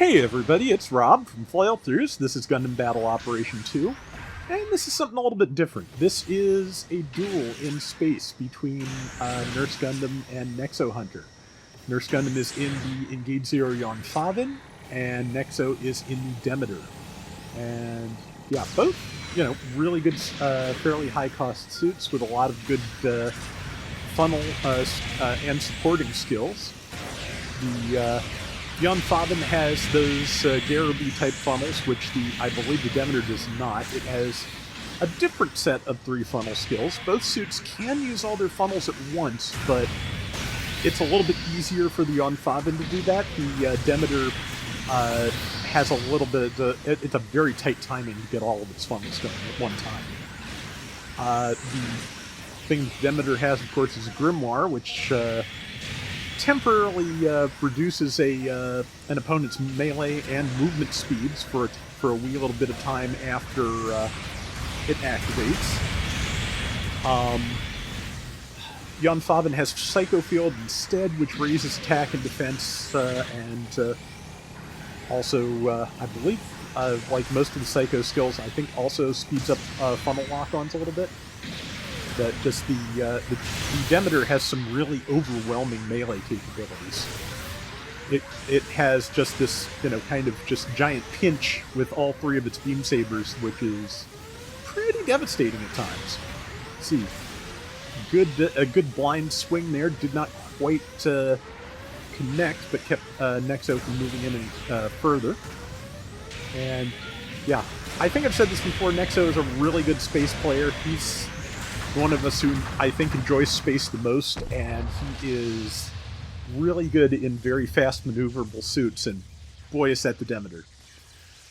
Hey everybody, it's Rob from Flailthroughs. This is Gundam Battle Operation 2, and this is something a little bit different. This is a duel in space between Nurse Gundam and Nexo Hunter. Nurse Gundam is in the Engage Zero Yonfavin, and Nexo is in the Demeter. And yeah, both, really good, fairly high-cost suits with a lot of good funnel and supporting skills. The Yonfavin has those Garobi-type funnels, which I believe the Demeter does not. It has a different set of 3 funnel skills. Both suits can use all their funnels at once, but it's a little bit easier for the Yonfavin to do that. The Demeter has a little bit it's a very tight timing to get all of its funnels going at one time. The thing Demeter has, of course, is a Grimoire, which temporarily reduces an opponent's melee and movement speeds for a wee little bit of time after it activates. Yonfavin has Psycho Field instead, which raises attack and defense, and also, I believe, like most of the Psycho skills, I think also speeds up funnel lock-ons a little bit. But just the Demeter has some really overwhelming melee capabilities. It has just this, kind of just giant pinch with all 3 of its beam sabers, which is pretty devastating at times. Let's see, a good blind swing there. Did not quite connect, but kept Nexo from moving in any further. And yeah, I think I've said this before. Nexo is a really good space player. He's one of us who I think enjoys space the most, and he is really good in very fast maneuverable suits, and boy is that the Demeter.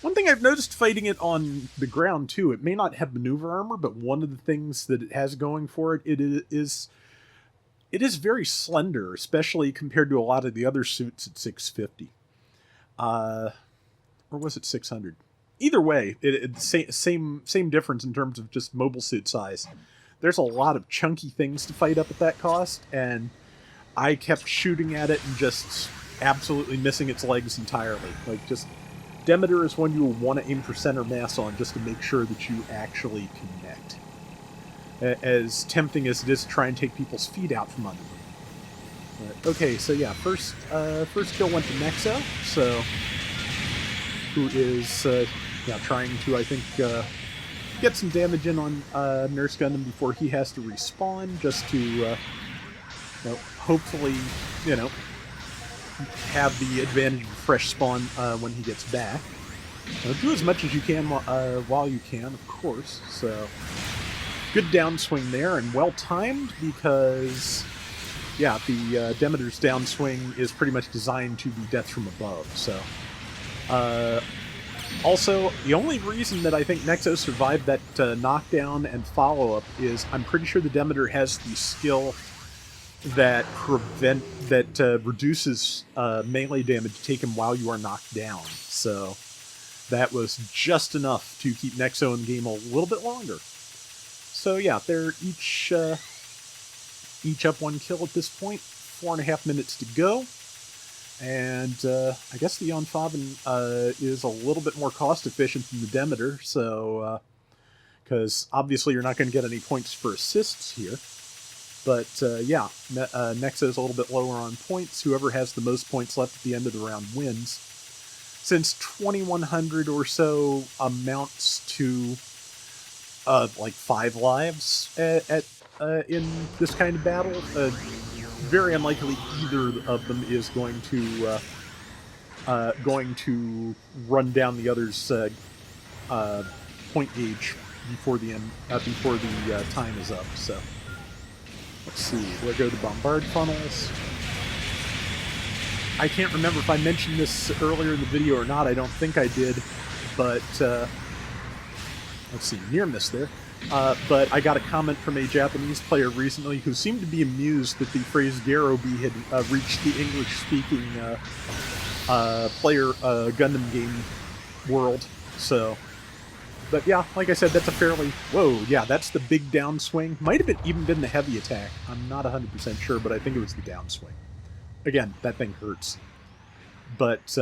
One thing I've noticed fighting it on the ground too, it may not have maneuver armor, but one of the things that it has going for it, it is very slender, especially compared to a lot of the other suits at 650. Or was it 600? Either way, same difference in terms of just mobile suit size. There's a lot of chunky things to fight up at that cost, and I kept shooting at it and just absolutely missing its legs entirely. Like, just Demeter is one you will want to aim for center mass on just to make sure that you actually connect. As tempting as it is to try and take people's feet out from under them. Okay, so yeah, first kill went to Nexo, so who is trying to, I think, get some damage in on Nurse Gundam before he has to respawn, just to hopefully have the advantage of a fresh spawn when he gets back. Do as much as you can while you can, of course. So good downswing there, and well timed, because the Demeter's downswing is pretty much designed to be death from above. So also, the only reason that I think Nexo survived that knockdown and follow-up is I'm pretty sure the Demeter has the skill that reduces melee damage taken while you are knocked down. So that was just enough to keep Nexo in the game a little bit longer. So yeah, they're each up 1 kill at this point. 4.5 minutes to go. And I guess the Yonfavin is a little bit more cost-efficient than the Demeter, so because obviously you're not going to get any points for assists here. But Nexo's a little bit lower on points. Whoever has the most points left at the end of the round wins. Since 2,100 or so amounts to like 5 lives in this kind of battle, very unlikely either of them is going to run down the other's point gauge before the end, before the time is up. So let's see. There go the bombard funnels. I can't remember if I mentioned this earlier in the video or not. I don't think I did, but let's see. Near miss there. But I got a comment from a Japanese player recently who seemed to be amused that the phrase Garobi had reached the English-speaking player Gundam game world. So, but yeah, like I said, that's a fairly... Whoa, yeah, that's the big downswing. Might have even been the heavy attack. I'm not 100% sure, but I think it was the downswing. Again, that thing hurts. But,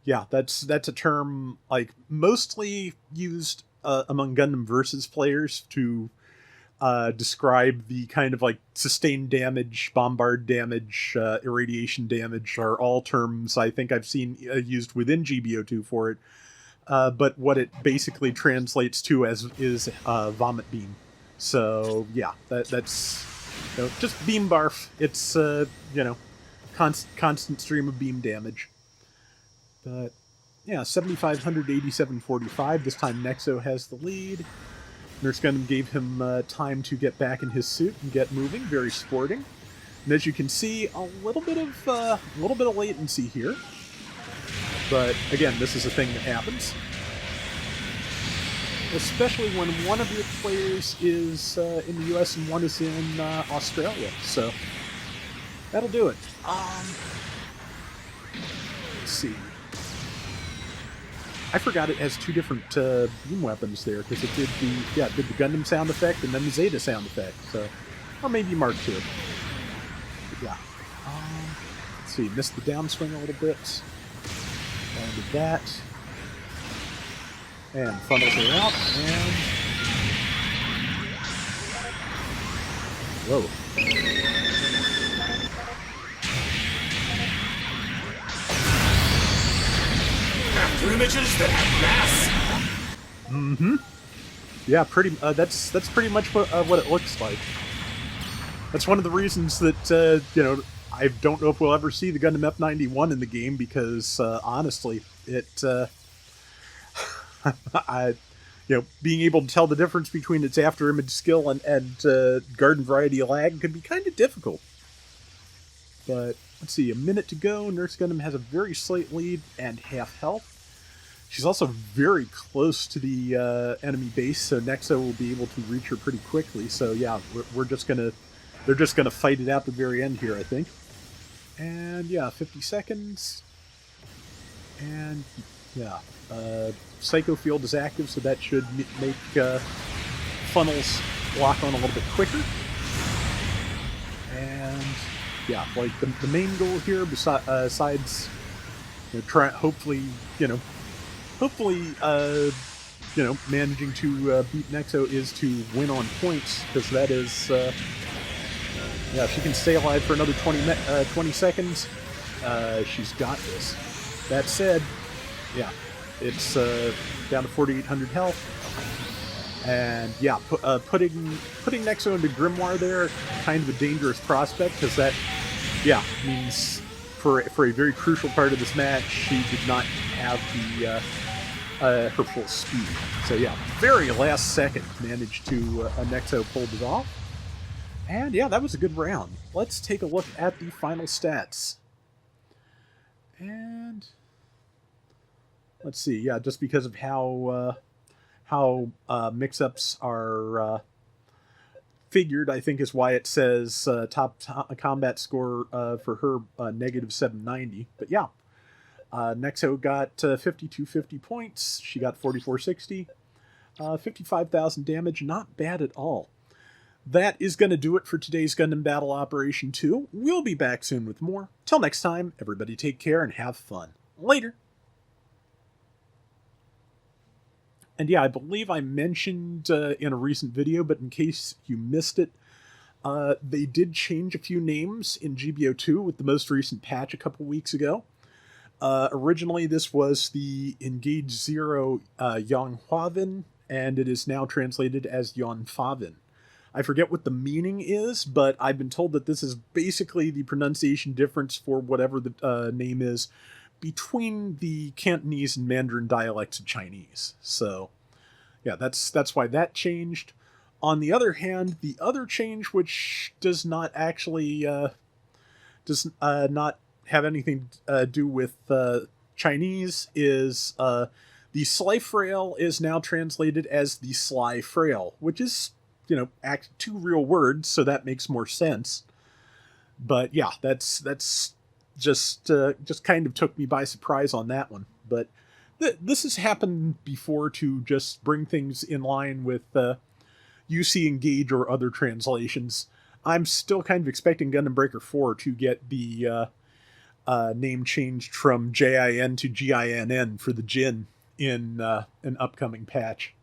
Yeah, that's a term like mostly used among Gundam Versus players to describe the kind of like sustained damage, bombard damage, irradiation damage are all terms I think I've seen used within GBO2 for it. But what it basically translates to as is vomit beam. So yeah, that's just beam barf. It's constant stream of beam damage. But yeah, 7,500, 8745. This time Nexo has the lead. Nurse Gundam gave him time to get back in his suit and get moving. Very sporting. And as you can see, a little bit of latency here. But again, this is a thing that happens, especially when one of your players is in the U.S. and one is in Australia. So that'll do it. Let's see. I forgot it has two different beam weapons there because it did the Gundam sound effect and then the Zeta sound effect. So, or maybe Mark II. But yeah. Let's see. Missed the downswing a little bit. Landed that. And funnels her out. And whoa. Images that have mass. Mm-hmm. Yeah, pretty. That's pretty much what it looks like. That's one of the reasons that I don't know if we'll ever see the Gundam F91 in the game because honestly, it being able to tell the difference between its after image skill and garden variety lag could be kind of difficult. But let's see, a minute to go. Nurse Gundam has a very slight lead and half health. She's also very close to the enemy base, so Nexo will be able to reach her pretty quickly. So yeah, they're just gonna fight it out the very end here, I think. And yeah, 50 seconds. And yeah, Psycho Field is active, so that should make funnels lock on a little bit quicker. And yeah, like the main goal here, besides hopefully managing to beat Nexo is to win on points, because that is if she can stay alive for another 20 seconds, she's got this. That said, yeah, it's down to 4,800 health, and yeah, putting Nexo into Grimoire there, kind of a dangerous prospect, because that means for a very crucial part of this match, she did not have the her full speed. So yeah, very last second managed to Nexo pulled it off. And yeah, that was a good round. Let's take a look at the final stats. And let's see, yeah, just because of how mix-ups are figured, I think is why it says top combat score for her negative 790. But yeah, Nexo got 5250 points. She got 4460. 55,000 damage. Not bad at all. That is going to do it for today's Gundam Battle Operation 2. We'll be back soon with more. Till next time, everybody take care and have fun. Later. And yeah, I believe I mentioned in a recent video, but in case you missed it, they did change a few names in GBO2 with the most recent patch a couple weeks ago. Originally, this was the Engage Zero Yonghwavin, and it is now translated as Yonfavin. I forget what the meaning is, but I've been told that this is basically the pronunciation difference for whatever the name is between the Cantonese and Mandarin dialects of Chinese. So, yeah, that's why that changed. On the other hand, the other change, which does not actually not have anything to do with Chinese, is the Sly Frail is now translated as the Sly Frail, which is two real words, so that makes more sense. But yeah, that's just kind of took me by surprise on that one. But this has happened before to just bring things in line with UC Engage or other translations. I'm still kind of expecting Gundam Breaker 4 to get the name changed from JIN to GINN for the Jin in an upcoming patch.